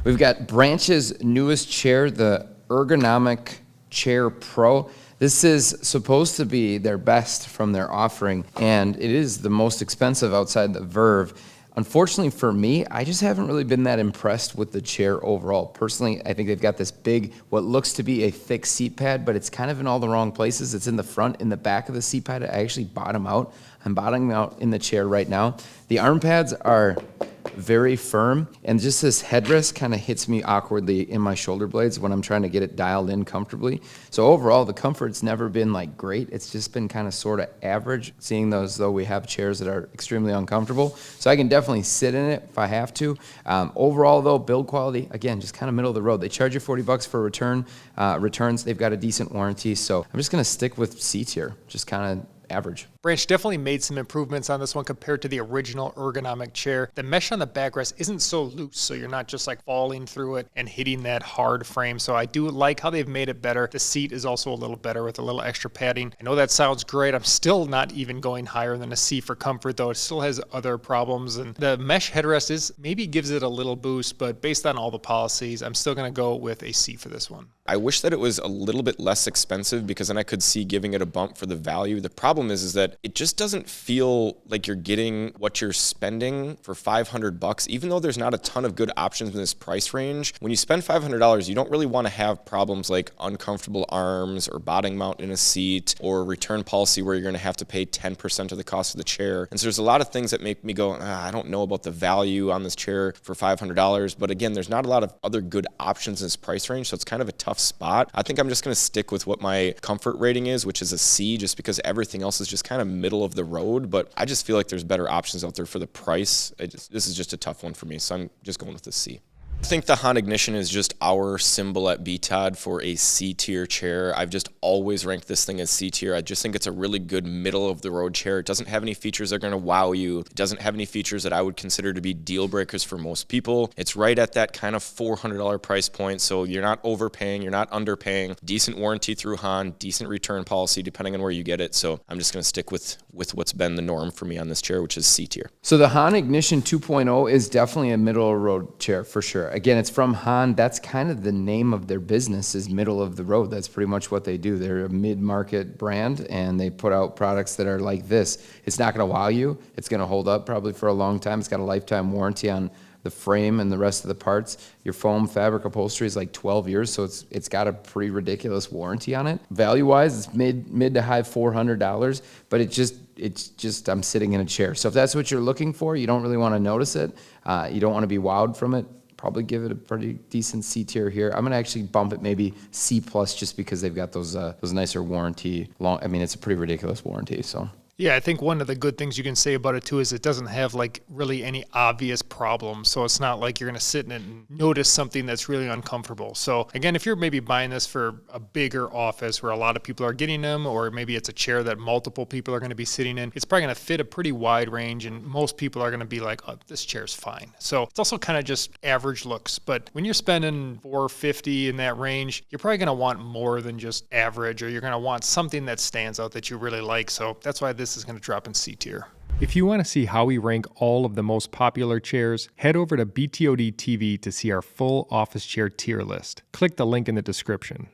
We've got Branch's newest chair, the Ergonomic Chair Pro. This is supposed to be their best from their offering, and it is the most expensive outside the Verve. Unfortunately for me, I just haven't really been that impressed with the chair overall. Personally, I think they've got this big, what looks to be a thick seat pad, but it's kind of in all the wrong places. It's in the front, in the back of the seat pad. I actually bottom out. I'm bottoming out in the chair right now. The arm pads are very firm, and just this headrest kind of hits me awkwardly in my shoulder blades when I'm trying to get it dialed in comfortably. So overall, the comfort's never been like great. It's just been kind of sort of average, seeing those though we have chairs that are extremely uncomfortable. So I can definitely sit in it if I have to. Overall though, build quality, again, just kind of middle of the road. They charge you $40 for returns. They've got a decent warranty. So I'm just gonna stick with C tier, just kind of average. Branch definitely made some improvements on this one compared to the original ergonomic chair. The mesh on the backrest isn't so loose, so you're not just like falling through it and hitting that hard frame. So I do like how they've made it better. The seat is also a little better with a little extra padding. I know that sounds great. I'm still not even going higher than a C for comfort, though it still has other problems. And the mesh headrest maybe gives it a little boost, but based on all the policies, I'm still going to go with a C for this one. I wish that it was a little bit less expensive, because then I could see giving it a bump for the value. The problem is that it just doesn't feel like you're getting what you're spending for $500, even though there's not a ton of good options in this price range. When you spend $500, you don't really want to have problems like uncomfortable arms or bottoming out in a seat or a return policy where you're going to have to pay 10% of the cost of the chair. And so there's a lot of things that make me go, I don't know about the value on this chair for $500. But again, there's not a lot of other good options in this price range, so it's kind of a tough spot. I think I'm just going to stick with what my comfort rating is, which is a C, just because everything else is just kind of middle of the road. But I just feel like there's better options out there for the price. This is just a tough one for me, so I'm just going with a C. I think the Hon Ignition is just our symbol at BTOD for a C-tier chair. I've just always ranked this thing as C-tier. I just think it's a really good middle-of-the-road chair. It doesn't have any features that are going to wow you. It doesn't have any features that I would consider to be deal breakers for most people. It's right at that kind of $400 price point, so you're not overpaying, you're not underpaying. Decent warranty through Hon, decent return policy depending on where you get it. So I'm just going to stick with what's been the norm for me on this chair, which is C-tier. So the Hon Ignition 2.0 is definitely a middle-of-the-road chair for sure. Again, it's from Hon. That's kind of the name of their business, is middle of the road. That's pretty much what they do. They're a mid-market brand, and they put out products that are like this. It's not going to wow you. It's going to hold up probably for a long time. It's got a lifetime warranty on the frame and the rest of the parts. Your foam fabric upholstery is like 12 years, so it's got a pretty ridiculous warranty on it. Value-wise, it's mid to high $400, but it's just I'm sitting in a chair. So if that's what you're looking for, you don't really want to notice it. You don't want to be wowed from it. Probably give it a pretty decent C tier here. I'm gonna actually bump it maybe C plus, just because they've got those nicer warranty. It's a pretty ridiculous warranty. So. Yeah, I think one of the good things you can say about it too is it doesn't have like really any obvious problems. So it's not like you're going to sit in it and notice something that's really uncomfortable. So again, if you're maybe buying this for a bigger office where a lot of people are getting them, or maybe it's a chair that multiple people are going to be sitting in, it's probably going to fit a pretty wide range, and most people are going to be like, oh, this chair's fine. So it's also kind of just average looks. But when you're spending $450 in that range, you're probably going to want more than just average, or you're going to want something that stands out that you really like. So that's why this is going to drop in C tier. If you want to see how we rank all of the most popular chairs, head over to BTODtv to see our full office chair tier list. Click the link in the description.